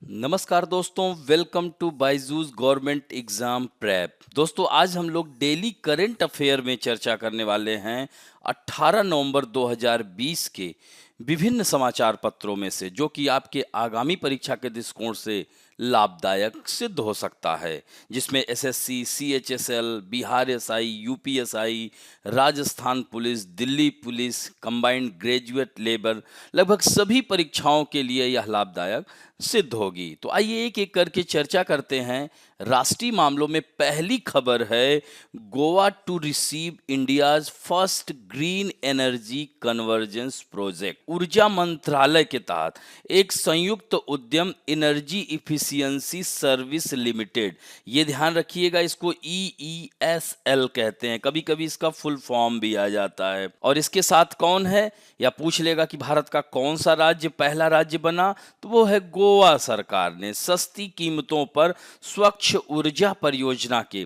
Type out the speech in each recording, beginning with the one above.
नमस्कार दोस्तों, welcome to Byju's government exam prep. दोस्तों, आज हम लोग डेली करंट अफेयर में चर्चा करने वाले हैं 18 नवंबर 2020 के विभिन्न समाचार पत्रों में से, जो कि आपके आगामी परीक्षा के दृष्टिकोण से लाभदायक सिद्ध हो सकता है, जिसमें SSC, CHSL, Bihar SI, UPSI, Rajasthan police, Delhi police, combined graduate labour, लगभग सभी परीक्षाओं के लिए यह लाभदायक सिद्ध होगी। तो आइए एक एक करके चर्चा करते हैं। राष्ट्रीय मामलों में पहली खबर है, Goa to receive India's first green energy convergence project. ऊर्जा मंत्रालय के तहत एक संयुक्त उद्यम एनर्जी इफिशियंसी सर्विस लिमिटेड, ये ध्यान रखिएगा, इसको EESL कहते हैं, कभी कभी इसका फुल फॉर्म भी आ जाता है। और इसके साथ कौन है, या पूछ लेगा कि भारत का कौन सा राज्य पहला राज्य बना, तो वो है गोवा। सरकार ने सस्ती कीमतों पर स्वच्छ ऊर्जा परियोजना के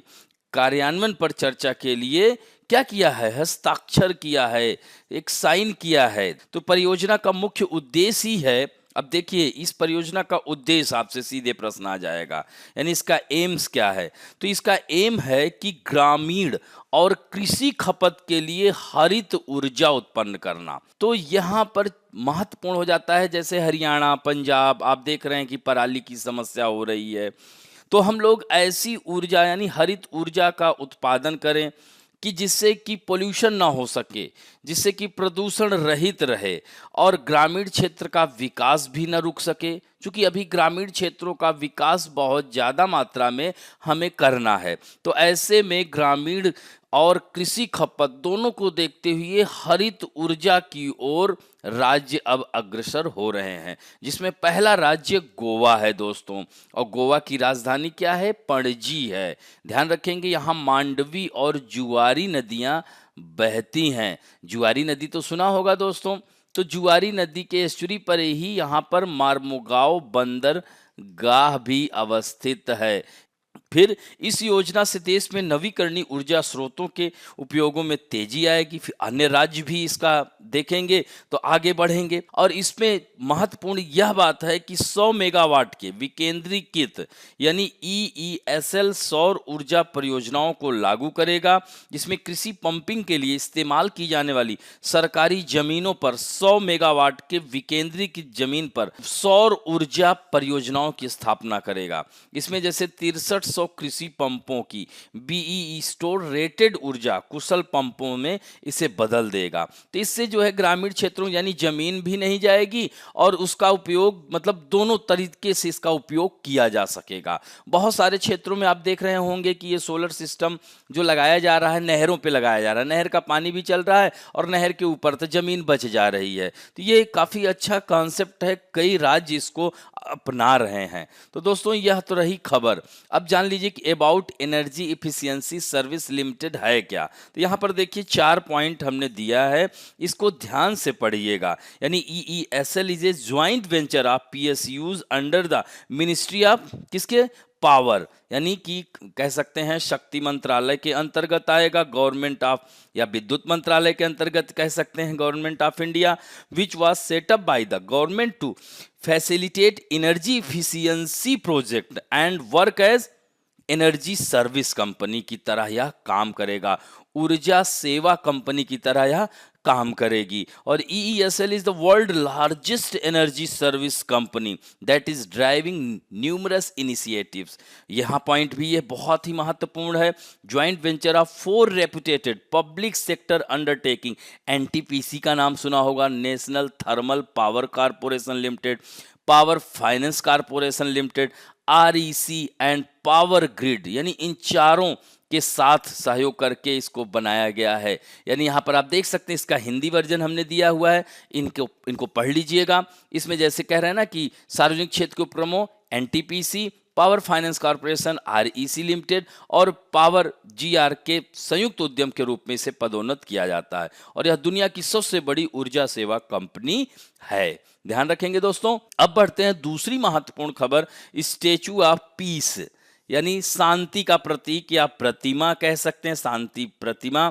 कार्यान्वयन पर चर्चा के लिए क्या किया है, हस्ताक्षर किया है, एक साइन किया है। तो परियोजना का मुख्य उद्देश्य ही है, अब देखिए इस परियोजना का उद्देश्य, आपसे सीधे प्रश्न आ जाएगा, यानी इसका एम्स क्या है। तो इसका एम है कि ग्रामीण और कृषि खपत के लिए हरित ऊर्जा उत्पन्न करना। तो यहाँ पर महत्वपूर्ण हो जाता है, जैसे हरियाणा, पंजाब, आप देख रहे हैं कि पराली की समस्या हो रही है, तो हम लोग ऐसी ऊर्जा यानी हरित ऊर्जा का उत्पादन करें कि जिससे कि पोल्यूशन ना हो सके, जिससे कि प्रदूषण रहित रहे और ग्रामीण क्षेत्र का विकास भी न रुक सके, क्योंकि अभी ग्रामीण क्षेत्रों का विकास बहुत ज़्यादा मात्रा में हमें करना है। तो ऐसे में ग्रामीण और कृषि खपत दोनों को देखते हुए हरित ऊर्जा की ओर राज्य अब अग्रसर हो रहे हैं, जिसमें पहला राज्य गोवा है दोस्तों। और गोवा की राजधानी क्या है, पणजी है। ध्यान रखेंगे, यहाँ मांडवी और जुआरी नदियां बहती हैं। जुआरी नदी तो सुना होगा दोस्तों। तो जुआरी नदी के एस्चुरी पर ही यहाँ पर मार्मुगांव बंदरगाह भी अवस्थित है। फिर इस योजना से देश में नवीकरणीय ऊर्जा स्रोतों के उपयोगों में तेजी आएगी। फिर अन्य राज्य भी इसका देखेंगे तो आगे बढ़ेंगे। और इसमें महत्वपूर्ण यह बात है कि 100 मेगावाट के विकेंद्रीकृत यानी EESL सौर ऊर्जा परियोजनाओं को लागू करेगा, जिसमें कृषि पंपिंग के लिए इस्तेमाल की जाने वाली सरकारी जमीनों पर 100 मेगावाट के विकेंद्रीकृत जमीन पर सौर ऊर्जा परियोजनाओं की स्थापना करेगा। इसमें जैसे 6300 कृषि पंपों की BEE स्टोर रेटेड ऊर्जा कुशल पंपों में इसे बदल देगा। तो इससे जो है ग्रामीण क्षेत्रों यानी जमीन भी नहीं जाएगी और उसका उपयोग, मतलब दोनों तरीके से इसका उपयोग किया जा सकेगा। बहुत सारे क्षेत्रों में आप देख रहे होंगे कि ये सोलर सिस्टम जो लगाया जा रहा है, नहरों पे लगाया जा रहा है, नहर का पानी भी चल रहा है और नहर के ऊपर तो जमीन बच जा रही है। तो ये काफी अच्छा कॉन्सेप्ट है, कई राज्य इसको अपना रहे हैं। तो दोस्तों, यह तो रही खबर। अब जान लीजिए कि about energy efficiency service limited है क्या। तो यहाँ पर देखिए 4 पॉइंट हमने दिया है, इसको ध्यान से पढ़िएगा। यानी EESL is a joint venture of PSUs under the ministry of किसके, पावर, यानी कि कह सकते हैं शक्ति मंत्रालय के अंतर्गत आएगा, गवर्नमेंट ऑफ, या विद्युत मंत्रालय के अंतर्गत कह सकते हैं government of India, which was set up by the government to facilitate energy efficiency project and work as energy service company की तरह यह काम करेगा, ऊर्जा सेवा कंपनी की तरह यह काम करेगी। और EESL is the world largest energy service company that is driving numerous initiatives. यहाँ पॉइंट भी ये बहुत ही महत्वपूर्ण है। Joint venture of 4 reputed public sector undertaking, NTPC का नाम सुना होगा, national thermal power corporation limited, power finance corporation limited, REC and power grid, यानी इन चारों के साथ सहयोग करके इसको बनाया गया है। यानी यहाँ पर आप देख सकते हैं, इसका हिंदी वर्जन हमने दिया हुआ है, इनको पढ़ लीजिएगा। इसमें जैसे कह रहे हैं ना कि सार्वजनिक क्षेत्र के उपक्रमों NTPC, power finance corporation REC limited और पावर GR के संयुक्त उद्यम के रूप में इसे पदोन्नत किया जाता है और यह दुनिया की सबसे बड़ी ऊर्जा सेवा कंपनी है। ध्यान रखेंगे दोस्तों। अब बढ़ते हैं दूसरी महत्वपूर्ण खबर, स्टैचू ऑफ पीस यानी शांति का प्रतीक या प्रतिमा कह सकते हैं, शांति प्रतिमा।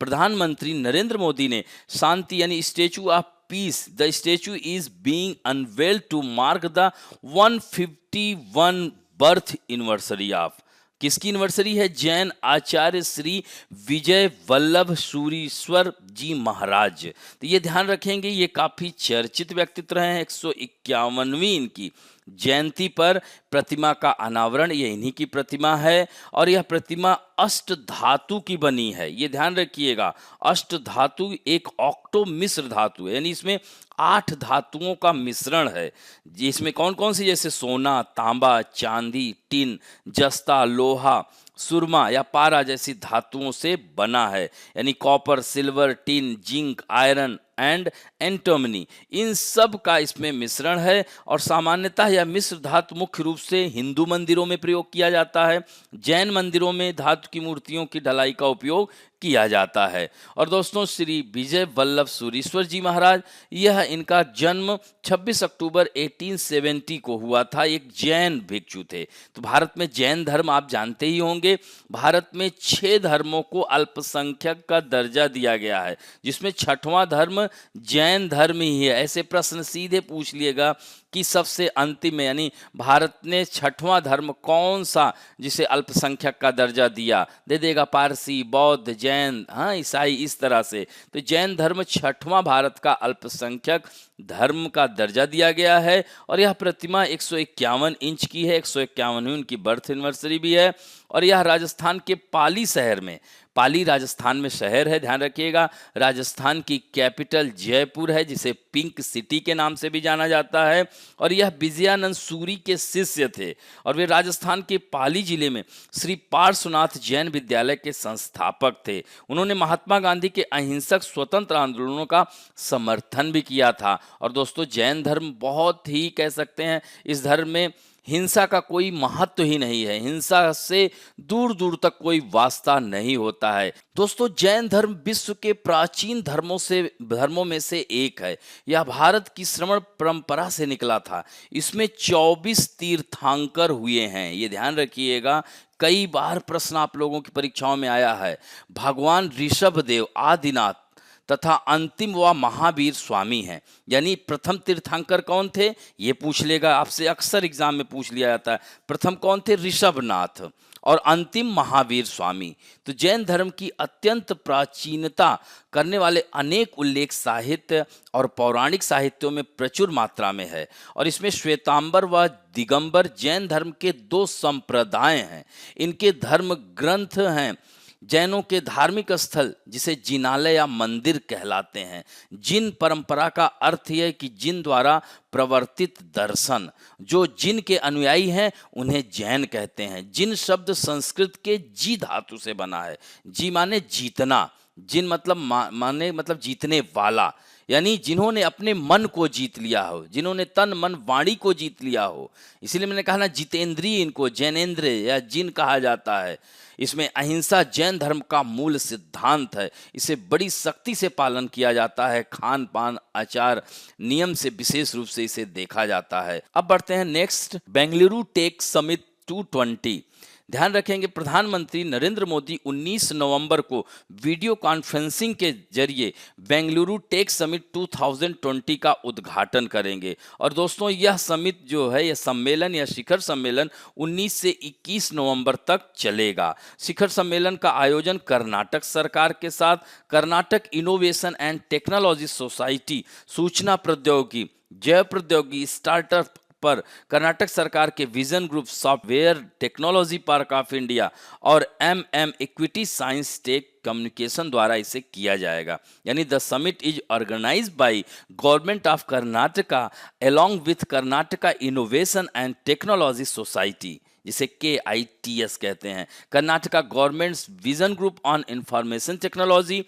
प्रधानमंत्री नरेंद्र मोदी ने शांति यानी statue of Peace, the statue is being unveiled to mark the 151 birth anniversary of किसकी एनिवर्सरी है? जैन आचार्य श्री विजय वल्लभ सूरीश्वर जी महाराज। तो ये ध्यान रखेंगे, ये काफी चर्चित व्यक्तित्व रहे हैं। 151वीं इनकी जयंती पर प्रतिमा का अनावरण, ये इन्हीं की प्रतिमा है और यह प्रतिमा अष्ट धातु की बनी है। ये ध्यान रखिएगा, अष्ट धातु एक ऑक्टो मिश्र धातु है, यानी इसमें 8 धातुओं का मिश्रण है। जिसमें कौन कौन सी? जैसे सोना, तांबा, चांदी, टिन, जस्ता, लोहा, सुरमा या पारा जैसी धातुओं से बना है, यानी copper, silver, tin, zinc, iron and antimony, इन सब का इसमें मिश्रण है। और सामान्यतः यह मिश्र धातु मुख्य रूप से हिंदू मंदिरों में प्रयोग किया जाता है। जैन मंदिरों में धातु की मूर्तियों की ढलाई का उपयोग किया जाता है। और दोस्तों, श्री विजय वल्लभ सूरीश्वर जी महाराज, यह इनका जन्म 26 अक्टूबर 1870 को हुआ था। एक जैन भिक्षु थे। तो भारत में जैन धर्म आप जानते ही होंगे, भारत में 6 धर्मों को अल्पसंख्यक का दर्जा दिया गया है, जिसमें 6वां धर्म जैन धर्म ही है। ऐसे प्रश्न सीधे पूछ लिएगा कि सबसे अंतिम में, यानी भारत ने 6वां धर्म कौन सा जिसे अल्पसंख्यक का दर्जा दिया, दे देगा पारसी, बौद्ध, जैन, हाँ ईसाई, इस तरह से। तो जैन धर्म 6वां भारत का अल्पसंख्यक धर्म का दर्जा दिया गया है। और यह प्रतिमा 151 इंच की है। 151वीं उनकी बर्थ एनिवर्सरी भी है। और यह राजस्थान के पाली शहर में, पाली राजस्थान में शहर है, ध्यान रखिएगा। राजस्थान की कैपिटल जयपुर है, जिसे पिंक सिटी के नाम से भी जाना जाता है। और यह विजयानंद सूरी के शिष्य थे और वे राजस्थान के पाली जिले में श्री पार्श्वनाथ जैन विद्यालय के संस्थापक थे। उन्होंने महात्मा गांधी के अहिंसक स्वतंत्र आंदोलनों का समर्थन भी किया था। और दोस्तों, जैन धर्म बहुत ही, कह सकते हैं, इस धर्म में हिंसा का कोई महत्व ही नहीं है। हिंसा से दूर दूर तक कोई वास्ता नहीं होता है। दोस्तों, जैन धर्म विश्व के प्राचीन धर्मों में से एक है। यह भारत की श्रमण परंपरा से निकला था। इसमें 24 तीर्थंकर हुए हैं, ये ध्यान रखिएगा। कई बार प्रश्न आप लोगों की परीक्षाओं में आया है। भगवान ऋषभ देव, आदिनाथ तथा अंतिम व महावीर स्वामी हैं। यानी प्रथम तीर्थंकर कौन थे, ये पूछ लेगा आपसे, अक्सर एग्जाम में पूछ लिया जाता है। प्रथम कौन थे? ऋषभनाथ। और अंतिम महावीर स्वामी। तो जैन धर्म की अत्यंत प्राचीनता करने वाले अनेक उल्लेख साहित्य और पौराणिक साहित्यों में प्रचुर मात्रा में है। और इसमें श्वेतांबर व दिगंबर जैन धर्म के 2 संप्रदाय हैं। इनके धर्म ग्रंथ हैं। जैनों के धार्मिक स्थल जिसे जिनालय या मंदिर कहलाते हैं। जिन परंपरा का अर्थ है कि जिन द्वारा प्रवर्तित दर्शन, जो जिन के अनुयायी हैं उन्हें जैन कहते हैं। जिन शब्द संस्कृत के जी धातु से बना है। जी माने जीतना, जिन मतलब माने मतलब जीतने वाला, यानी जिन्होंने अपने मन को जीत लिया हो, जिन्होंने तन मन वाणी को जीत लिया हो। इसीलिए मैंने कहा ना, जितेंद्रिय इनको जैनेन्द्र या जिन कहा जाता है। इसमें अहिंसा जैन धर्म का मूल सिद्धांत है। इसे बड़ी सख्ती से पालन किया जाता है। खान पान, आचार, नियम से विशेष रूप से इसे देखा जाता है। अब बढ़ते हैं नेक्स्ट, बेंगलुरु टेक समिट 220। ध्यान रखेंगे, प्रधानमंत्री नरेंद्र मोदी 19 नवंबर को वीडियो कॉन्फ्रेंसिंग के जरिए बेंगलुरु टेक समिट 2020 का उद्घाटन करेंगे। और दोस्तों, यह समिट जो है, यह सम्मेलन या शिखर सम्मेलन 19 से 21 नवंबर तक चलेगा। शिखर सम्मेलन का आयोजन कर्नाटक सरकार के साथ Karnataka innovation and technology society, सूचना प्रौद्योगिकी, जैव प्रौद्योगिकी स्टार्टअप पर कर्नाटक सरकार के vision group, software technology park of India और MM equity science tech communication द्वारा इसे किया जाएगा। यानी the summit is organized by government of Karnataka along with Karnataka innovation and technology society, जिसे KITS कहते हैं। Karnataka government's vision group on information technology,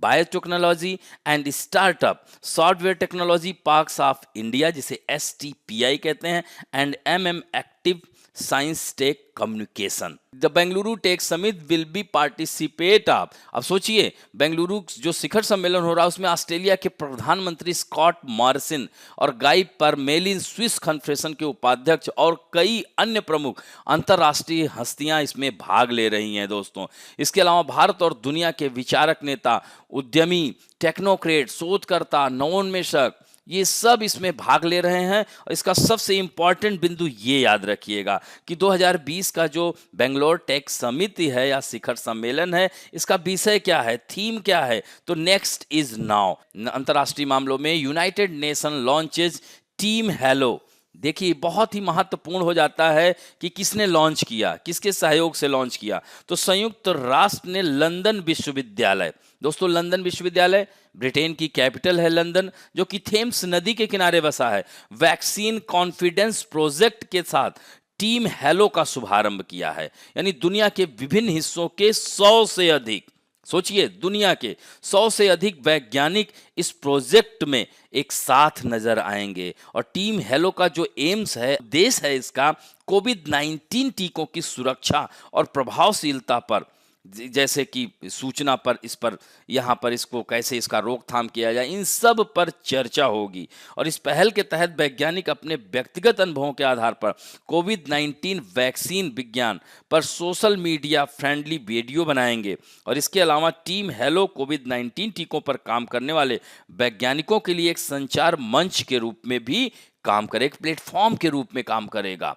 biotechnology and startup, software technology parks of India, जिसे STPI कहते हैं, and MM active science tech communication. The Bengaluru tech summit will be participate आप। अब सोचिए, बेंगलुरु जो शिखर सम्मेलन हो रहा है उसमें ऑस्ट्रेलिया के प्रधानमंत्री स्कॉट मॉरिसन और गाई परमेलिन स्विस कॉन्फ्रेंस के उपाध्यक्ष और कई अन्य प्रमुख अंतर्राष्ट्रीय हस्तियां इसमें भाग ले रही हैं दोस्तों। इसके अलावा भारत और दुनिया के विचारक, नेता, उद्यमी, टेक्नोक्रेट, शोधकर्ता, नवोन्मेषक, ये सब इसमें भाग ले रहे हैं। और इसका सबसे इंपॉर्टेंट बिंदु ये याद रखिएगा कि 2020 का जो बेंगलोर टेक समिति है या शिखर सम्मेलन है, इसका विषय क्या है, थीम क्या है, तो नेक्स्ट इज नाउ। अंतर्राष्ट्रीय मामलों में United nation launches team hello. देखिए, बहुत ही महत्वपूर्ण हो जाता है कि किसने लॉन्च किया, किसके सहयोग से लॉन्च किया। तो संयुक्त राष्ट्र ने लंदन विश्वविद्यालय, दोस्तों लंदन विश्वविद्यालय ब्रिटेन की कैपिटल है लंदन, जो कि थेम्स नदी के किनारे बसा है, वैक्सीन कॉन्फिडेंस प्रोजेक्ट के साथ टीम हेलो का शुभारंभ किया है। यानी दुनिया के विभिन्न हिस्सों के 100 से अधिक, सोचिए दुनिया के 100 से अधिक वैज्ञानिक इस प्रोजेक्ट में एक साथ नजर आएंगे। और टीम हेलो का जो एम्स है, देश है इसका, कोविड-19 टीकों की सुरक्षा और प्रभावशीलता पर, जैसे कि सूचना पर, इस पर, यहाँ पर इसको कैसे इसका रोकथाम किया जाए, इन सब पर चर्चा होगी। और इस पहल के तहत वैज्ञानिक अपने व्यक्तिगत अनुभवों के आधार पर कोविड-19 वैक्सीन विज्ञान पर सोशल मीडिया फ्रेंडली वीडियो बनाएंगे। और इसके अलावा टीम हेलो कोविड-19 टीकों पर काम करने वाले वैज्ञानिकों के लिए एक संचार मंच के रूप में भी काम करे, एक प्लेटफॉर्म के रूप में काम करेगा।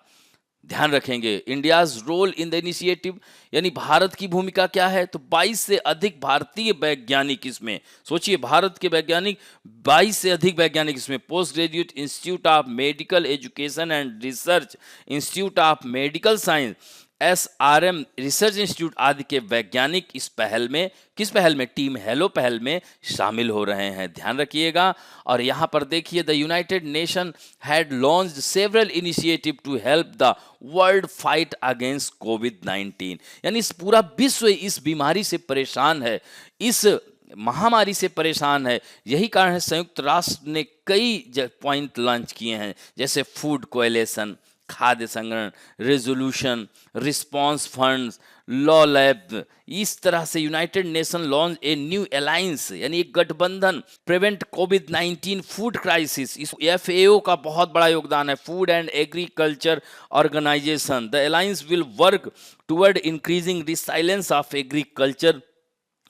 ध्यान रखेंगे India's role in the initiative, यानी भारत की भूमिका क्या है, तो 22 से अधिक भारतीय वैज्ञानिक इसमें, सोचिए भारत के वैज्ञानिक, 22 से अधिक वैज्ञानिक इसमें, post graduate institute of medical education and research, institute of medical science, SRM research institute आदि के वैज्ञानिक इस पहल में, किस पहल में, टीम हेलो पहल में शामिल हो रहे हैं। ध्यान रखिएगा। और यहाँ पर देखिए, the United Nation had launched several initiative to help the world fight against कोविड-19। यानी इस पूरा विश्व इस बीमारी से परेशान है, इस महामारी से परेशान है। यही कारण है संयुक्त राष्ट्र ने कई पॉइंट लॉन्च किए हैं, जैसे फूड कोएलिशन, खाद्य संग्रहण, resolution, response funds, law lab. इस तरह से United Nation launch a new alliance, यानी एक गठबंधन, प्रिवेंट कोविड-19 फूड क्राइसिस। इस FAO का बहुत बड़ा योगदान है, food and agriculture organization. The alliance will work toward increasing resilience of agriculture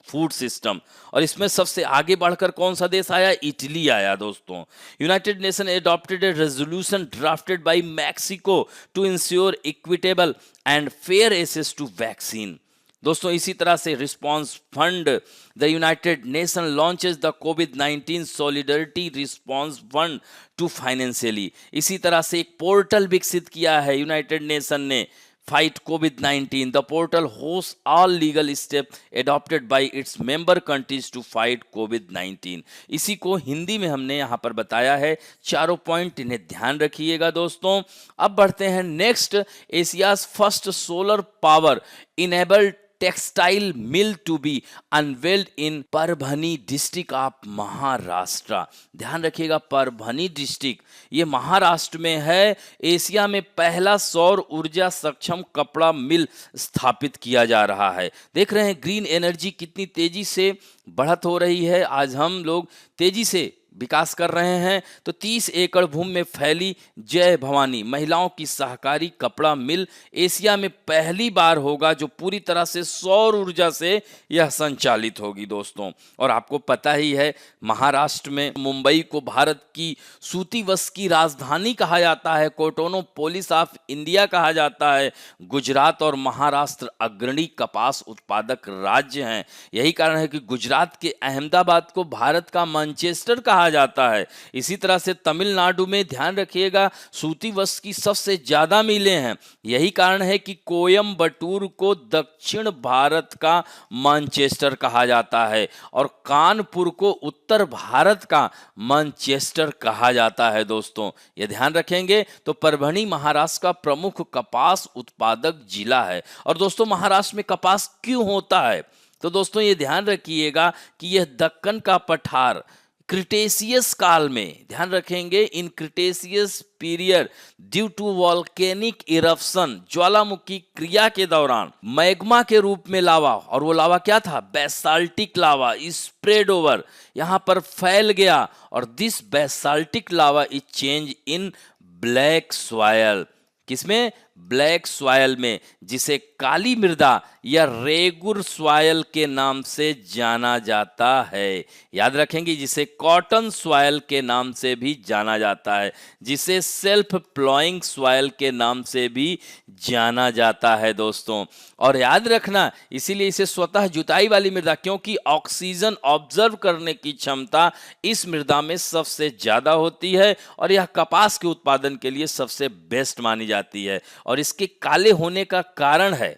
food system. और इसमें सबसे आगे बढ़कर कौन सा देश आया, इटली आया दोस्तों। United Nation adopted a resolution drafted by Mexico to ensure equitable and fair access to vaccine. दोस्तों इसी तरह से response fund, the United Nation launches the COVID solidarity response fund to financially. इसी तरह से एक पोर्टल विकसित किया है यूनाइटेड नेशन ने, Fight COVID-19. The portal hosts all legal steps adopted by its member countries to fight COVID-19. इसी को हिंदी में हमने यहाँ पर बताया है। चारों पॉइंट इन्हें ध्यान रखिएगा दोस्तों। अब बढ़ते हैं next, Asia's first solar power enabled textile mill to be unveiled in Parbhani district of Maharashtra. ध्यान रखिएगा, परभनी डिस्ट्रिक्ट ये महाराष्ट्र में है। एशिया में पहला सौर ऊर्जा सक्षम कपड़ा मिल स्थापित किया जा रहा है। देख रहे हैं ग्रीन एनर्जी कितनी तेजी से बढ़त हो रही है। आज हम लोग तेजी से विकास कर रहे हैं। तो 30 एकड़ भूमि में फैली जय भवानी महिलाओं की सहकारी कपड़ा मिल एशिया में पहली बार होगा जो पूरी तरह से सौर ऊर्जा से यह संचालित होगी दोस्तों। और आपको पता ही है, महाराष्ट्र में मुंबई को भारत की सूती वस्त्र की राजधानी कहा जाता है, कोटोनोपोलिस ऑफ इंडिया कहा जाता है। गुजरात और महाराष्ट्र अग्रणी कपास उत्पादक राज्य हैं। यही कारण है कि गुजरात के अहमदाबाद को भारत का मैनचेस्टर कहा जाता है। इसी तरह से तमिलनाडु में, ध्यान रखिएगा, सूती वस्त्र की सबसे ज्यादा मिलें हैं। यही कारण है कि कोयम्बटूर को दक्षिण भारत का मैनचेस्टर कहा जाता है और कानपुर को उत्तर भारत का मैनचेस्टर कहा जाता है दोस्तों। ये ध्यान रखेंगे। तो परभनी महाराष्ट्र का प्रमुख कपास उत्पादक जिला है। और दोस्तों महाराष्ट्र में कपास क्यों होता है, तो दोस्तों ये ध्यान रखिएगा कि यह दक्कन का पठार क्रिटेशियस काल में, ध्यान रखेंगे, in Cretaceous period due to volcanic eruption, ज्वालामुखी क्रिया के दौरान मैग्मा के रूप में लावा, और वो लावा क्या था, बेसाल्टिक लावा, स्प्रेड ओवर, यहां पर फैल गया, और this basaltic lava is change in black soil, किसमें, ब्लैक सॉयल में, जिसे काली मृदा या रेगुर सॉयल के नाम से जाना जाता है। याद रखेंगे, जिसे कॉटन सॉयल के नाम से भी जाना जाता है, जिसे सेल्फ प्लॉइंग सॉयल के नाम से भी जाना जाता है दोस्तों। और याद रखना, इसीलिए इसे स्वतः जुताई वाली मृदा, क्योंकि ऑक्सीजन ऑब्जर्व करने की क्षमता इस मृदा में सबसे ज्यादा होती है, और यह कपास के उत्पादन के लिए सबसे बेस्ट मानी जाती है। और इसके काले होने का कारण है,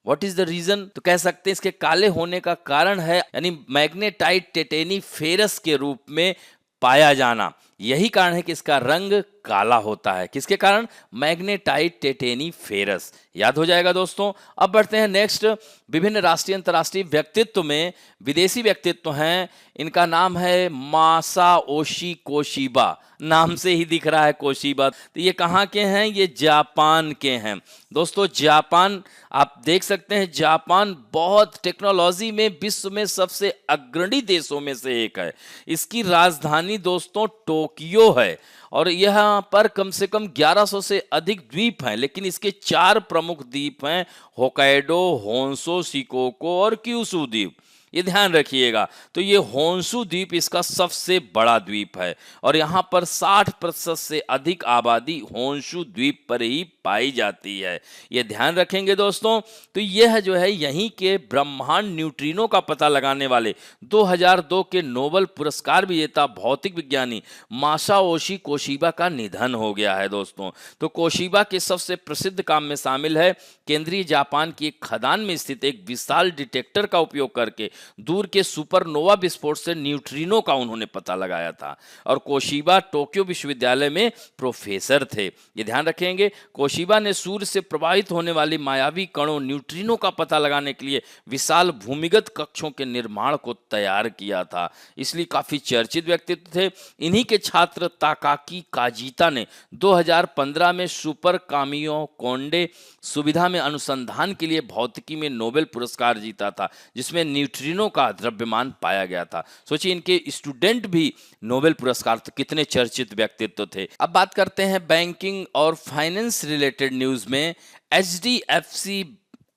व्हाट इज द रीजन, तो कह सकते हैं इसके काले होने का कारण है यानी मैग्नेटाइट टेटेनी फेरस के रूप में पाया जाना। यही कारण है कि इसका रंग काला होता है, किसके कारण, मैग्नेटाइट टेटेनी फेरस। याद हो जाएगा दोस्तों। अब बढ़ते हैं नेक्स्ट, विभिन्न राष्ट्रीय अंतर्राष्ट्रीय व्यक्तित्व में विदेशी व्यक्तित्व हैं, इनका नाम है मासाओशी कोशिबा, नाम से ही दिख रहा है कोशिबा। तो ये कहाँ के हैं, ये जापान के हैं दोस्तों। जापान, आप देख सकते हैं, जापान बहुत टेक्नोलॉजी में विश्व में सबसे अग्रणी देशों में से एक है। इसकी राजधानी दोस्तों टोक्यो है, और यहाँ पर कम से कम 1100 से अधिक द्वीप हैं, लेकिन इसके 4 प्रमुख द्वीप हैं, होकाइडो, होन्शु, शिकोको और क्यूशु द्वीप। ये ध्यान रखिएगा। तो ये होन्शु द्वीप इसका सबसे बड़ा द्वीप है, और यहाँ पर 60% से अधिक आबादी होन्शु द्वीप पर ही पाई जाती है। ये ध्यान रखेंगे दोस्तों। तो यह जो है, यहीं के ब्रह्मांड न्यूट्रिनो का पता लगाने वाले 2002 के नोबेल पुरस्कार विजेता भौतिक विज्ञानी मासाओशी कोशिबा का निधन हो गया है दोस्तों। तो कोशिबा के सबसे प्रसिद्ध काम में शामिल है केंद्रीय जापान की एक खदान में स्थित एक विशाल डिटेक्टर का उपयोग करके दूर के सुपरनोवा विस्फोट से न्यूट्रिनो का उन्होंने पता लगाया था। और कोशिबा टोक्यो विश्वविद्यालय में प्रोफेसर थे। ये ध्यान रखेंगे, कोशिबा ने सूर्य से प्रवाहित होने वाली मायावी कणों न्यूट्रिनो का पता लगाने के लिए विशाल भूमिगत कक्षों के निर्माण को तैयार किया था, इसलिए काफी चर्चित व्यक्तित्व थे। इन्हीं के छात्र ताकाकी काजिता ने 2015 में सुपर कामियो कोंडे सुविधा में अनुसंधान के लिए भौतिकी में नोबेल पुरस्कार जीता था, जिसमें न्यूट्रिनो का द्रव्यमान पाया गया था। सोचिए, इनके स्टूडेंट भी नोबेल पुरस्कार, तो कितने चर्चित व्यक्तित्व थे। अब बात करते हैं बैंकिंग और फाइनेंस रिलेटेड न्यूज में। HDFC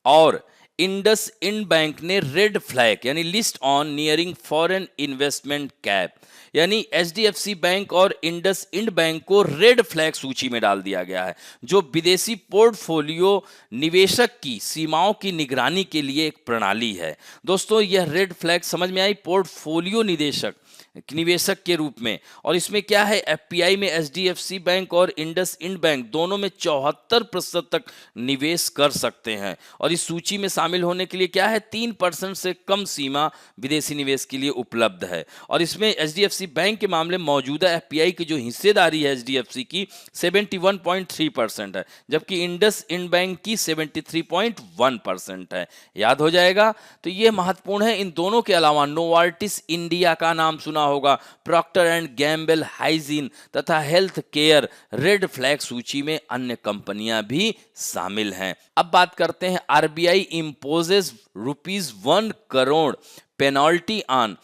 और इंडस इंड बैंक ने रेड फ्लैग यानी list on nearing foreign investment cap, यानी HDFC बैंक और इंडस इंड बैंक को रेड फ्लैग सूची में डाल दिया गया है, जो विदेशी पोर्टफोलियो निवेशक की सीमाओं की निगरानी के लिए एक प्रणाली है। दोस्तों, यह रेड फ्लैग समझ में आई, पोर्टफोलियो निवेशक के रूप में। और इसमें क्या है, FPI में HDFC बैंक और इंडस इंड बैंक दोनों में 74% तक निवेश कर सकते हैं। और इस सूची में शामिल होने के लिए क्या है, 3% से कम सीमा विदेशी निवेश के लिए उपलब्ध है। और इसमें HDFC बैंक के मामले में मौजूदा FPI की जो हिस्सेदारी है HDFC की 71.3% है, जबकि इंडस इंड बैंक की 73.1% है। याद हो जाएगा। तो ये महत्वपूर्ण है। इन दोनों के अलावा नोवार्टिस इंडिया का नाम सुना होगा, प्रॉक्टर एंड गैम्बल हाइजीन तथा हेल्थ केयर रेड फ्लैग सूची में अन्य कंपनियां भी शामिल हैं। अब बात करते हैं, RBI imposes ₹1 crore penalty on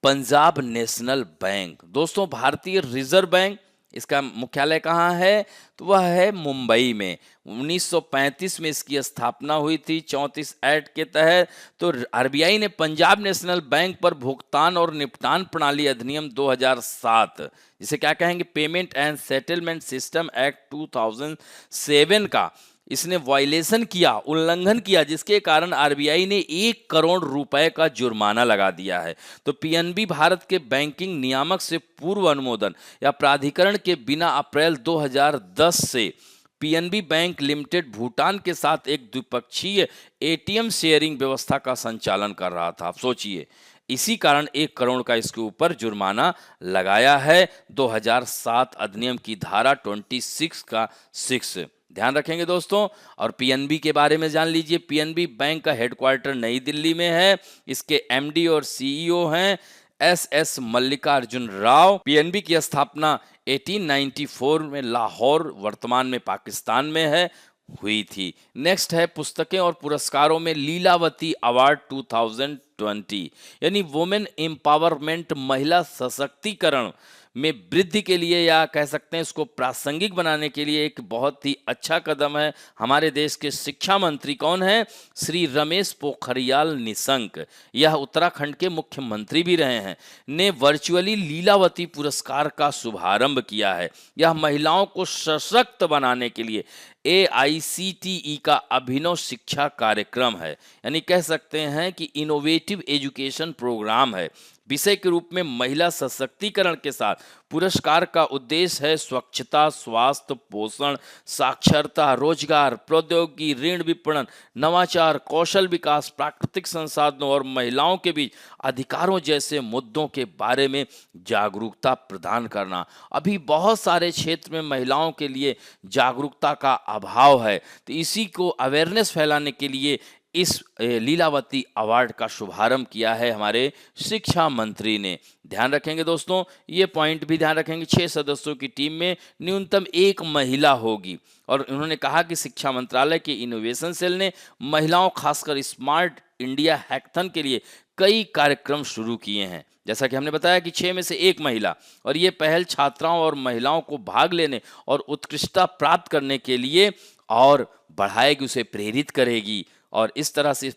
Punjab national bank. दोस्तों, भारतीय रिजर्व बैंक, इसका मुख्यालय कहाँ है, तो वह है मुंबई में। 1935 में इसकी स्थापना हुई थी 34 एक्ट के तहत। तो RBI ने पंजाब नेशनल बैंक पर भुगतान और निपटान प्रणाली अधिनियम 2007, जिसे क्या कहेंगे, payment and settlement system act 2007 का इसने वायलेशन किया, उल्लंघन किया, जिसके कारण RBI ने 1 करोड़ रुपए का जुर्माना लगा दिया है। तो PNB भारत के बैंकिंग नियामक से पूर्व अनुमोदन या प्राधिकरण के बिना अप्रैल 2010 से PNB बैंक लिमिटेड भूटान के साथ एक द्विपक्षीय ATM शेयरिंग व्यवस्था का संचालन कर रहा था। आप सोचिए, इसी कारण 1 करोड़ का इसके ऊपर जुर्माना लगाया है 2007 अधिनियम की धारा 26 का 6। ध्यान रखेंगे दोस्तों। और PNB के बारे में जान लीजिए। PNB बैंक का हेडक्वार्टर नई दिल्ली में है। इसके MD और CEO हैं SS मल्लिकार्जुन राव। पीएनबी की स्थापना 1894 में लाहौर, वर्तमान में पाकिस्तान में है, हुई थी। नेक्स्ट है पुस्तकें और पुरस्कारों में लीलावती अवार्ड 2020, यानी वुमेन एम्पावरमेंट, महिला सशक्तिकरण में वृद्धि के लिए, या कह सकते हैं इसको प्रासंगिक बनाने के लिए एक बहुत ही अच्छा कदम है। हमारे देश के शिक्षा मंत्री कौन है? श्री रमेश पोखरियाल निशंक, यह उत्तराखंड के मुख्यमंत्री भी रहे हैं, ने वर्चुअली लीलावती पुरस्कार का शुभारंभ किया है। यह महिलाओं को सशक्त बनाने के लिए AICTE का अभिनव शिक्षा कार्यक्रम है, यानी कह सकते हैं कि इनोवेटिव एजुकेशन प्रोग्राम है। विषय के रूप में महिला सशक्तिकरण के साथ पुरस्कार का उद्देश्य है स्वच्छता, स्वास्थ्य, पोषण, साक्षरता, रोजगार, प्रौद्योगिकी, ऋण विपणन, नवाचार, कौशल विकास, प्राकृतिक संसाधनों और महिलाओं के बीच अधिकारों जैसे मुद्दों के बारे में जागरूकता प्रदान करना। अभी बहुत सारे क्षेत्र में महिलाओं के लिए जागरूकता का अभाव है, तो इसी को अवेयरनेस फैलाने के लिए इस लीलावती अवार्ड का शुभारंभ किया है हमारे शिक्षा मंत्री ने। ध्यान रखेंगे दोस्तों, ये पॉइंट भी ध्यान रखेंगे। 6 सदस्यों की टीम में न्यूनतम 1 महिला होगी। और उन्होंने कहा कि शिक्षा मंत्रालय के इनोवेशन सेल ने महिलाओं, खासकर स्मार्ट इंडिया हैकथन के लिए कई कार्यक्रम शुरू किए हैं। जैसा कि हमने बताया कि 6 में से 1 महिला, और ये पहल छात्राओं और महिलाओं को भाग लेने और उत्कृष्टता प्राप्त करने के लिए और बढ़ाएगी, उसे प्रेरित करेगी। और इस तरह से इस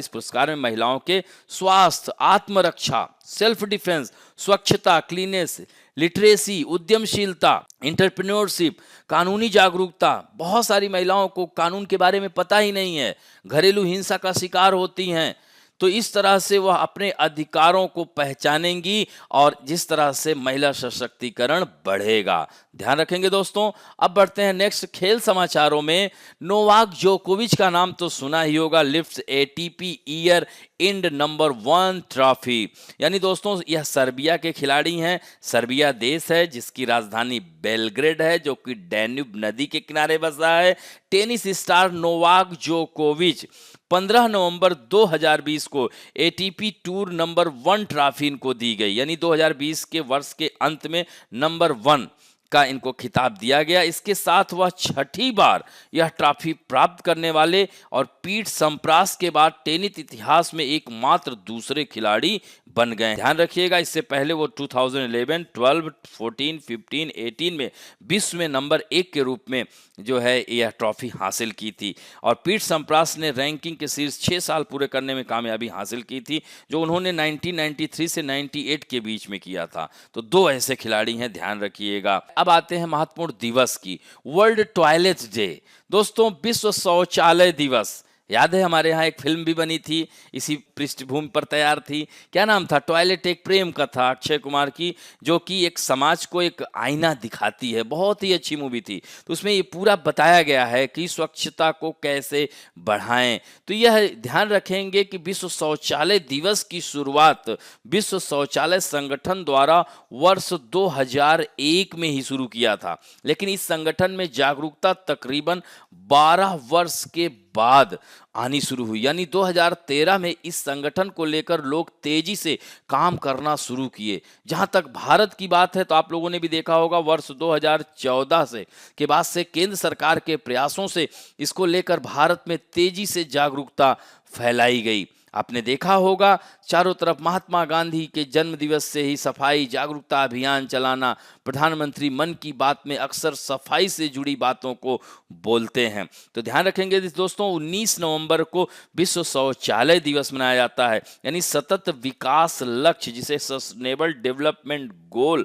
पुरस्कार में महिलाओं के स्वास्थ्य, आत्मरक्षा, सेल्फ डिफेंस, स्वच्छता, क्लीनेस, लिटरेसी, उद्यमशीलता, एंटरप्रेन्योरशिप, कानूनी जागरूकता, बहुत सारी महिलाओं को कानून के बारे में पता ही नहीं है, घरेलू हिंसा का शिकार होती हैं, तो इस तरह से वह अपने अधिकारों को पहचानेंगी और जिस तरह से महिला सशक्तिकरण बढ़ेगा। ध्यान रखेंगे दोस्तों। अब बढ़ते हैं नेक्स्ट खेल समाचारों में। नोवाक जोकोविच का नाम तो सुना ही होगा, lifts ATP year end number 1 trophy, यानी दोस्तों यह सर्बिया के खिलाड़ी हैं। सर्बिया देश है जिसकी राजधानी बेलग्रेड है, जो कि डैन्यूब नदी के किनारे बसा है। टेनिस स्टार नोवाक जोकोविच 15 नवंबर 2020 को ATP टूर नंबर 1 ट्रॉफी इनको दी गई, यानी 2020 के वर्ष के अंत में नंबर 1 का इनको खिताब दिया गया। इसके साथ वह 6ठी बार यह ट्रॉफी प्राप्त करने वाले और पीट सम्प्रास के बाद टेनिस इतिहास में एकमात्र दूसरे खिलाड़ी बन गए। ध्यान रखिएगा, इससे पहले वो 2011, 12, 14, 15, 18 में विश्व में नंबर 1 के रूप में जो है यह ट्रॉफी हासिल की थी। और पीट सम्प्रास ने रैंकिंग के शीर्ष 6 साल पूरे करने में कामयाबी हासिल की थी, जो उन्होंने 1993 से 98 के बीच में किया था। तो 2 ऐसे खिलाड़ी हैं, ध्यान रखिएगा। अब आते हैं महत्वपूर्ण दिवस की। वर्ल्ड टॉयलेट डे, दोस्तों विश्व शौचालय दिवस। याद है हमारे यहाँ एक फिल्म भी बनी थी, इसी पृष्ठभूमि पर तैयार थी। क्या नाम था? टॉयलेट एक प्रेम कथा, अक्षय कुमार की, जो कि एक समाज को एक आईना दिखाती है। बहुत ही अच्छी मूवी थी। तो उसमें ये पूरा बताया गया है कि स्वच्छता को कैसे बढ़ाएं। तो यह ध्यान रखेंगे कि विश्व शौचालय दिवस की शुरुआत विश्व शौचालय संगठन द्वारा वर्ष 2001 में ही शुरू किया था, लेकिन इस संगठन में जागरूकता तकरीबन 12 वर्ष के बाद आनी शुरू हुई। यानी 2013 में इस संगठन को लेकर लोग तेजी से काम करना शुरू किए। जहां तक भारत की बात है, तो आप लोगों ने भी देखा होगा वर्ष 2014 से के बाद से केंद्र सरकार के प्रयासों से इसको लेकर भारत में तेजी से जागरूकता फैलाई गई। आपने देखा होगा चारों तरफ महात्मा गांधी के जन्म दिवस से ही सफाई जागरूकता अभियान चलाना। प्रधानमंत्री मन की बात में अक्सर सफाई से जुड़ी बातों को बोलते हैं। तो ध्यान रखेंगे दोस्तों, 19 नवंबर को विश्व शौचालय दिवस मनाया जाता है, यानी सतत विकास लक्ष्य, जिसे सस्टेनेबल डेवलपमेंट गोल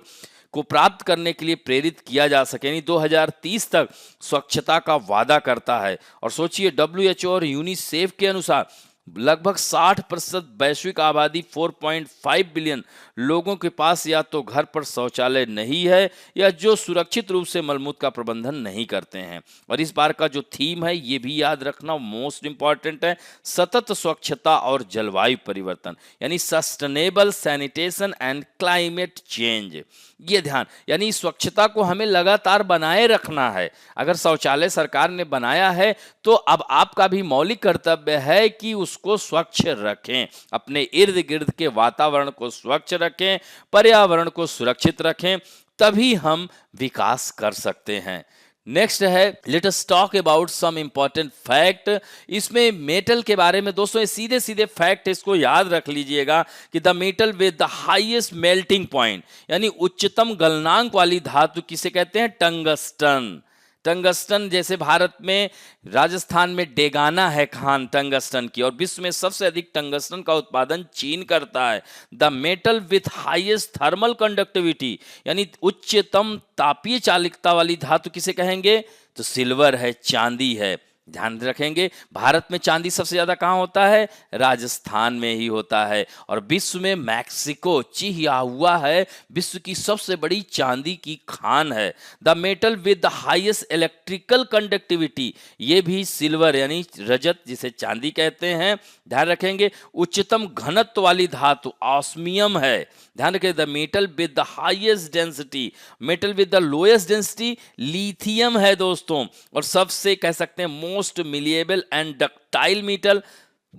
को प्राप्त करने के लिए प्रेरित किया जा सके, यानी 2030 तक स्वच्छता का वादा करता है। और सोचिए, WHO और यूनिसेफ के अनुसार लगभग 60% वैश्विक आबादी 4.5 बिलियन लोगों के पास या तो घर पर शौचालय नहीं है या जो सुरक्षित रूप से मलमूत्र का प्रबंधन नहीं करते हैं। और इस बार का जो थीम है, ये भी याद रखना मोस्ट इंपॉर्टेंट है, सतत स्वच्छता और जलवायु परिवर्तन, यानी sustainable sanitation and climate change. ये ध्यान, यानी स्वच्छता को हमें लगातार बनाए रखना है। अगर शौचालय सरकार ने बनाया है, तो अब आपका भी मौलिक कर्तव्य है कि उस उसको स्वच्छ रखें, अपने इर्द गिर्द के वातावरण को स्वच्छ रखें, पर्यावरण को सुरक्षित रखें, तभी हम विकास कर सकते हैं। नेक्स्ट है let us talk about some important fact. इसमें मेटल के बारे में दोस्तों ये सीधे सीधे फैक्ट, इसको याद रख लीजिएगा कि the metal with the highest melting point, यानी उच्चतम गलनांक वाली धातु किसे कहते हैं? टंगस्टन। टंगस्टन, जैसे भारत में राजस्थान में डेगाना है खान टंगस्टन की, और विश्व में सबसे अधिक टंगस्टन का उत्पादन चीन करता है। The metal with highest thermal conductivity, यानी उच्चतम तापीय चालकता वाली धातु किसे कहेंगे? तो सिल्वर है, चांदी है। ध्यान रखेंगे भारत में चांदी सबसे ज्यादा कहाँ होता है? राजस्थान में ही होता है। और विश्व में मैक्सिको चिहुआहुआ है विश्व की सबसे बड़ी चांदी की खान है। The metal with the highest electrical conductivity, ये भी सिल्वर यानी रजत जिसे चांदी कहते हैं। ध्यान रखेंगे उच्चतम घनत्व वाली धातु ऑस्मियम है। ध्यान रखें the metal with the highest density, metal with the lowest density lithium है दोस्तों। और सबसे कह सकते हैं most malleable and ductile metal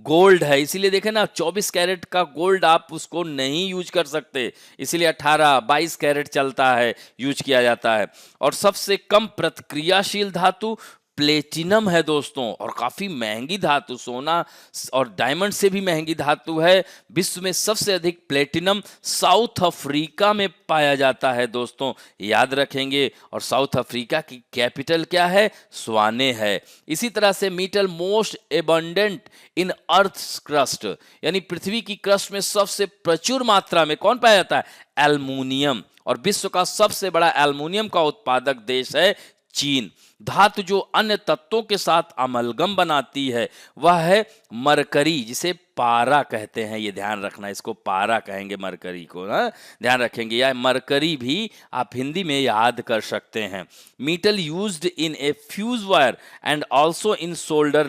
gold है। इसीलिए देखें ना 24 कैरेट का गोल्ड आप उसको नहीं यूज कर सकते, इसीलिए 18-22 कैरेट चलता है, यूज किया जाता है। और सबसे कम प्रतिक्रियाशील धातु प्लेटिनम है दोस्तों, और काफी महंगी धातु, सोना और डायमंड से भी महंगी धातु है। विश्व में सबसे अधिक प्लेटिनम साउथ अफ्रीका में पाया जाता है दोस्तों, याद रखेंगे। और साउथ अफ्रीका की कैपिटल क्या है? स्वाने है। इसी तरह से मेटल मोस्ट एबंडेंट इन अर्थ क्रस्ट, यानी पृथ्वी की क्रस्ट में सबसे प्रचुर मात्रा में कौन पाया जाता है? एल्युमिनियम। और विश्व का सबसे बड़ा एल्युमिनियम का उत्पादक देश है चीन। धातु जो अन्य तत्वों के साथ अमलगम बनाती है वह है मरकरी, जिसे पारा कहते हैं। ये ध्यान रखना, इसको पारा कहेंगे मरकरी को, ना ध्यान रखेंगे। या मरकरी भी आप हिंदी में याद कर सकते हैं। Metal used in a fuse wire and also in solder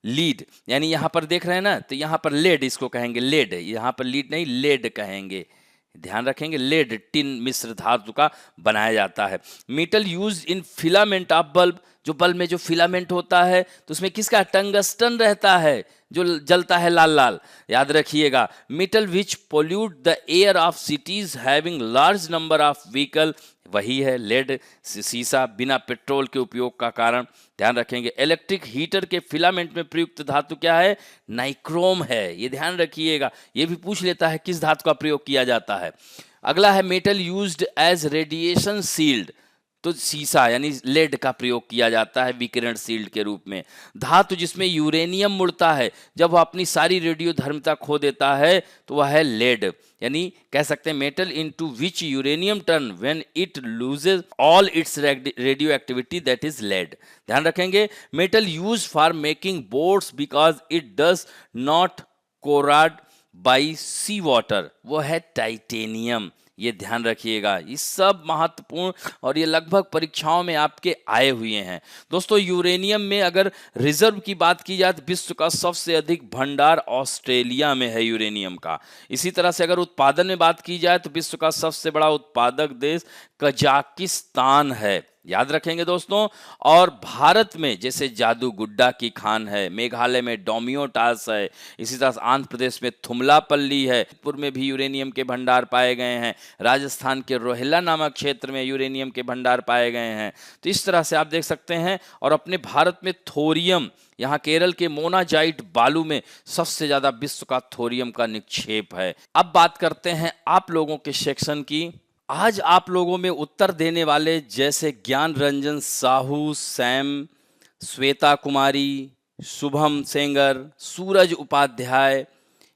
lead, यानी यहां पर देख रहे हैं ना, तो यहां पर लेड इसको कहेंगे, लेड, यहां पर लीड नहीं लेड कहेंगे। ध्यान रखेंगे लेड टिन मिश्र धातु का बनाया जाता है। Metal use in filament of bulb, जो बल्ब में जो फिलामेंट होता है तो उसमें किसका? टंगस्टन रहता है जो जलता है लाल लाल, याद रखिएगा। Metal which pollute the air of cities having large number of vehicle, वही है लेड, सीसा बिना पेट्रोल के उपयोग का कारण। ध्यान रखेंगे इलेक्ट्रिक हीटर के फिलामेंट में प्रयुक्त धातु क्या है? नाइक्रोम है, ये ध्यान रखिएगा। ये भी पूछ लेता है किस धातु का प्रयोग किया जाता है। अगला है metal used as radiation shield, तो सीसा यानी लेड का प्रयोग किया जाता है विकिरण शील्ड के रूप में। धातु जिसमें यूरेनियम मुड़ता है जब वह अपनी सारी रेडियो धर्मिता खो देता है तो वह है लेड, यानी कह सकते हैं metal into which uranium turn when it loses all its radioactivity, that is lead. ध्यान रखेंगे metal use for making boats because it does not corrode by sea water, वो है टाइटेनियम। ये ध्यान रखिएगा, ये सब महत्वपूर्ण और ये लगभग परीक्षाओं में आपके आए हुए हैं दोस्तों। यूरेनियम में अगर रिजर्व की बात की जाए तो विश्व का सबसे अधिक भंडार ऑस्ट्रेलिया में है यूरेनियम का। इसी तरह से अगर उत्पादन में बात की जाए तो विश्व का सबसे बड़ा उत्पादक देश कजाकिस्तान है, याद रखेंगे दोस्तों। और भारत में जैसे जादू गुड्डा की खान है, मेघालय में डोमियोटास है, इसी तरह आंध्र प्रदेश में थुमलापल्ली है, पुर में भी यूरेनियम के भंडार पाए गए हैं, राजस्थान के रोहिला नामक क्षेत्र में यूरेनियम के भंडार पाए गए हैं। तो इस तरह से आप देख सकते हैं। और अपने भारत में थोरियम, यहाँ केरल के मोनाजाइट बालू में सबसे ज्यादा विश्व का थोरियम का निक्षेप है। अब बात करते हैं आप लोगों के सेक्शन की। आज आप लोगों में उत्तर देने वाले जैसे ज्ञान रंजन साहू, सैम, श्वेता कुमारी, शुभम सेंगर, सूरज उपाध्याय,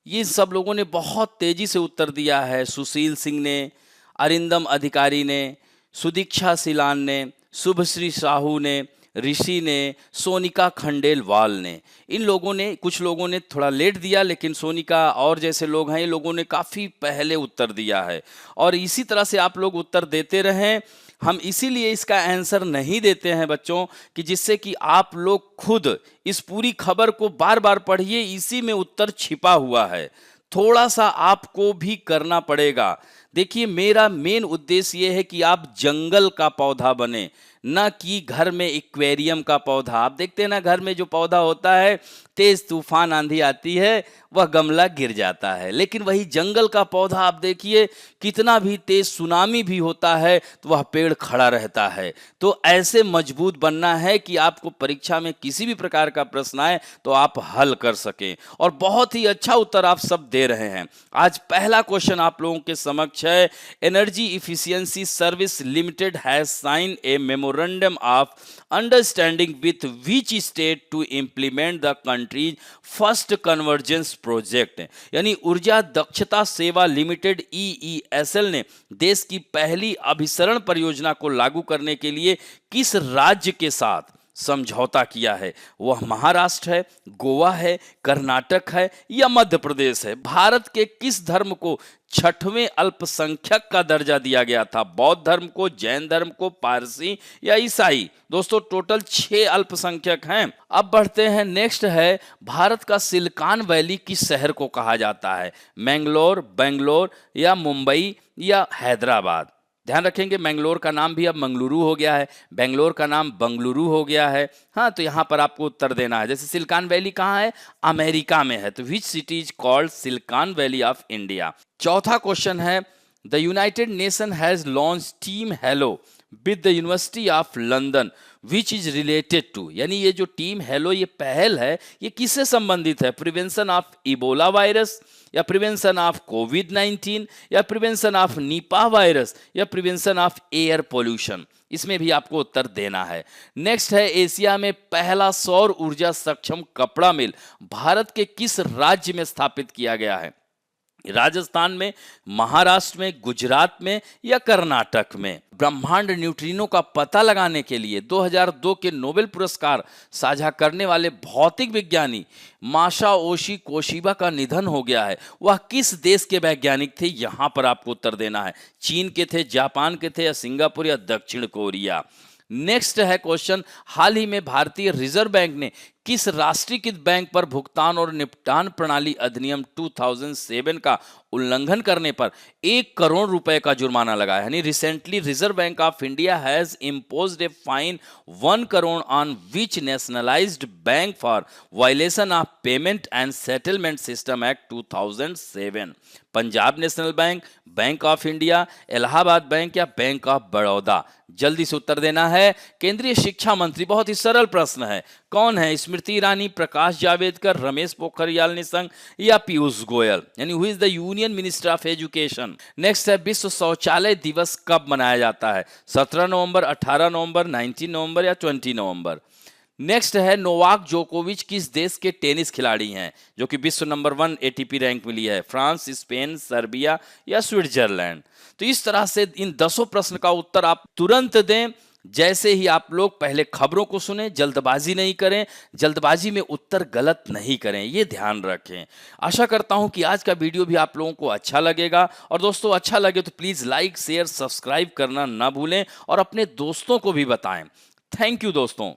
ये सब लोगों ने बहुत तेजी से उत्तर दिया है। सुशील सिंह ने, अरिंदम अधिकारी ने, सुदीक्षा सिलान ने, शुभश्री साहू ने, ऋषि ने, सोनिका खंडेलवाल ने, इन लोगों ने, कुछ लोगों ने थोड़ा लेट दिया, लेकिन सोनिका और जैसे लोग हैं ये लोगों ने काफ़ी पहले उत्तर दिया है। और इसी तरह से आप लोग उत्तर देते रहें। हम इसीलिए इसका आंसर नहीं देते हैं बच्चों कि जिससे कि आप लोग खुद इस पूरी खबर को बार बार पढ़िए, इसी में उत्तर छिपा हुआ है। थोड़ा सा आपको भी करना पड़ेगा। देखिए मेरा मेन उद्देश्य ये है कि आप जंगल का पौधा बने, न कि घर में एक्वेरियम का पौधा। आप देखते हैं ना, घर में जो पौधा होता है, तेज तूफान आंधी आती है, वह गमला गिर जाता है। लेकिन वही जंगल का पौधा आप देखिए, कितना भी तेज सुनामी भी होता है तो वह पेड़ खड़ा रहता है। तो ऐसे मजबूत बनना है कि आपको परीक्षा में किसी भी प्रकार का प्रश्न आए तो आप हल कर सकें। और बहुत ही अच्छा उत्तर आप सब दे रहे हैं। आज पहला क्वेश्चन आप लोगों के समक्ष है, energy efficiency service limited has sign a memorandum of understanding with which state to implement the country's first convergence project. यानी ऊर्जा दक्षता सेवा लिमिटेड EESL ने देश की पहली अभिसरण परियोजना को लागू करने के लिए किस राज्य के साथ समझौता किया है? वह महाराष्ट्र है, गोवा है, कर्नाटक है या मध्य प्रदेश है? भारत के किस धर्म को छठवें अल्पसंख्यक का दर्जा दिया गया था? बौद्ध धर्म को, जैन धर्म को, पारसी या ईसाई? दोस्तों टोटल 6 अल्पसंख्यक हैं। अब बढ़ते हैं, नेक्स्ट है, भारत का सिलिकॉन वैली किस शहर को कहा जाता है? मैंगलोर, बेंगलोर या मुंबई या हैदराबाद? ध्यान रखेंगे, मैंगलोर का नाम भी अब मंगलुरु हो गया है, बेंगलोर का नाम बंगलुरु हो गया है। हाँ, तो यहाँ पर आपको उत्तर देना है। जैसे सिलिकॉन वैली कहाँ है? अमेरिका में है, तो which city is called Silicon Valley of India? चौथा क्वेश्चन है, the United Nation has launch team hello with the University of London which is related to. यानी ये जो टीम हेलो, ये पहल है, ये किससे संबंधित है? प्रिवेंशन ऑफ इबोला वायरस या प्रिवेंशन ऑफ कोविड-19 या प्रिवेंशन ऑफ निपाह वायरस या प्रिवेंशन ऑफ एयर पोल्यूशन? इसमें भी आपको उत्तर देना है। नेक्स्ट है, एशिया में पहला सौर ऊर्जा सक्षम कपड़ा मिल भारत के किस राज्य में स्थापित किया गया है? राजस्थान में, महाराष्ट्र में, गुजरात में या कर्नाटक में? ब्रह्मांड न्यूट्रिनो का पता लगाने के लिए 2002 के नोबेल पुरस्कार साझा करने वाले भौतिक विज्ञानी मासाओशी कोशिबा का निधन हो गया है। वह किस देश के वैज्ञानिक थे? यहां पर आपको उत्तर देना है। चीन के थे, जापान के थे या सिंगापुर या दक्षिण कोरिया? नेक्स्ट है क्वेश्चन, हाल ही में भारतीय रिजर्व बैंक ने किस राष्ट्रीयकृत बैंक पर भुगतान और निपटान प्रणाली अधिनियम 2007 का उल्लंघन करने पर 1 करोड़ रुपए का जुर्माना लगाया? यानी recently reserve bank of India has imposed a fine 1 crore on which nationalised bank for violation of payment and settlement system act 2007? Punjab national bank, bank of India, Allahabad bank या बैंक ऑफ बड़ौदा? जल्दी से उत्तर देना है। केंद्रीय शिक्षा मंत्री, बहुत ही सरल प्रश्न है, कौन है? स्मृति ईरानी, प्रकाश जावड़ेकर, रमेश पोखरियाल निशंक या पीयूष गोयल? यानी who is the union minister of education? Next है, विश्व शौचालय दिवस कब मनाया जाता है? 17 नवंबर, 18 नवंबर, 19 नवंबर या 20 नवंबर? नेक्स्ट है, नोवाक जोकोविच किस देश के टेनिस खिलाड़ी हैं जो कि विश्व नंबर 1 ATP रैंक मिली है? फ्रांस, स्पेन, सर्बिया या स्विट्जरलैंड? तो इस तरह से इन 10 प्रश्न का उत्तर आप तुरंत दें। जैसे ही आप लोग पहले खबरों को सुने, जल्दबाजी नहीं करें, जल्दबाजी में उत्तर गलत नहीं करें, ये ध्यान रखें। आशा करता हूं कि आज का वीडियो भी आप लोगों को अच्छा लगेगा। और दोस्तों अच्छा लगे तो प्लीज लाइक, शेयर, सब्सक्राइब करना ना भूलें और अपने दोस्तों को भी बताएं। थैंक यू दोस्तों।